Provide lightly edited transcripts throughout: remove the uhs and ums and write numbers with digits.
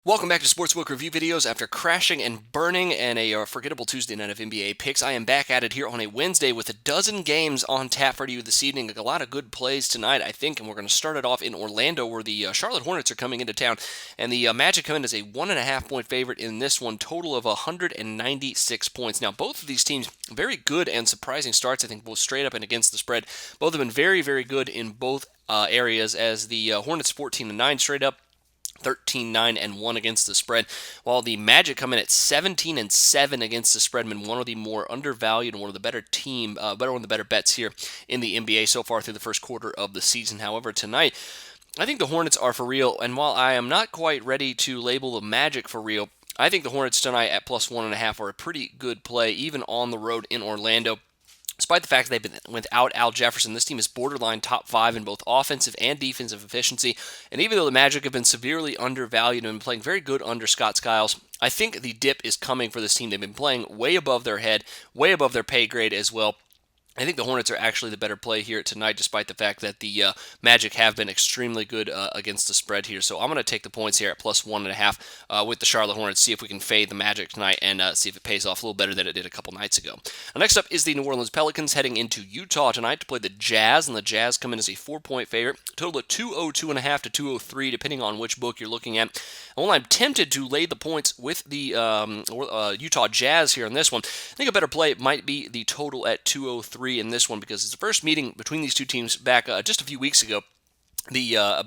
Welcome back to Sportsbook Review Videos. After crashing and burning in a forgettable Tuesday night of NBA picks, I am back at it here on a Wednesday with a dozen games on tap for you this evening. A lot of good plays tonight, I think, and we're going to start it off in Orlando, where the Charlotte Hornets are coming into town, and the Magic come in as a 1.5-point favorite in this one, total of 196 points. Now, both of these teams, very good and surprising starts, I think, both straight up and against the spread. Both have been very, very good in both areas, as the Hornets 14-9 straight up, 13-9-1 against the spread, while the Magic come in at 17-7 against the spread, and one of the more undervalued and one of the better one of the better bets here in the NBA so far through the first quarter of the season. However, tonight, I think the Hornets are for real, and while I am not quite ready to label the Magic for real, I think the Hornets tonight at plus 1.5 are a pretty good play, even on the road in Orlando. Despite the fact that they've been without Al Jefferson, this team is borderline top 5 in both offensive and defensive efficiency. And even though the Magic have been severely undervalued and been playing very good under Scott Skiles, I think the dip is coming for this team. They've been playing way above their head, way above their pay grade as well. I think the Hornets are actually the better play here tonight, despite the fact that the Magic have been extremely good against the spread here. So I'm going to take the points here at plus 1.5 with the Charlotte Hornets, see if we can fade the Magic tonight and see if it pays off a little better than it did a couple nights ago. Next up is the New Orleans Pelicans heading into Utah tonight to play the Jazz, and the Jazz come in as a 4-point favorite, total of 202.5 to 203, depending on which book you're looking at. And while I'm tempted to lay the points with the Utah Jazz here on this one, I think a better play might be the total at 203 in this one, because it's the first meeting between these two teams back just a few weeks ago.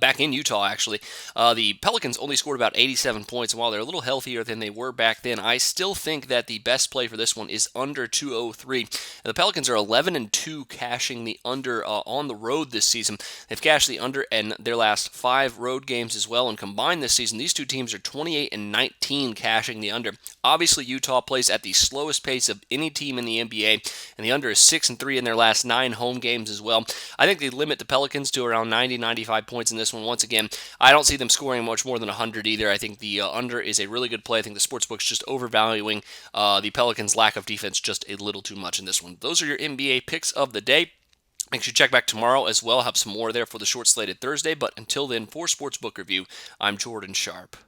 Back in Utah, actually, the Pelicans only scored about 87 points, and while they're a little healthier than they were back then, I still think that the best play for this one is under 203. And the Pelicans are 11-2 cashing the under on the road this season. They've cashed the under in their last 5 road games as well, and combined this season, these two teams are 28-19 cashing the under. Obviously, Utah plays at the slowest pace of any team in the NBA, and the under is 6-3 in their last 9 home games as well. I think they limit the Pelicans to around 90-95 points in this one. Once again, I don't see them scoring much more than 100 either. I think the under is a really good play. I think the sportsbook's just overvaluing the Pelicans' lack of defense just a little too much in this one. Those are your NBA picks of the day. Make sure you check back tomorrow as well. I'll have some more there for the short slated Thursday. But until then, for Sportsbook Review, I'm Jordan Sharp.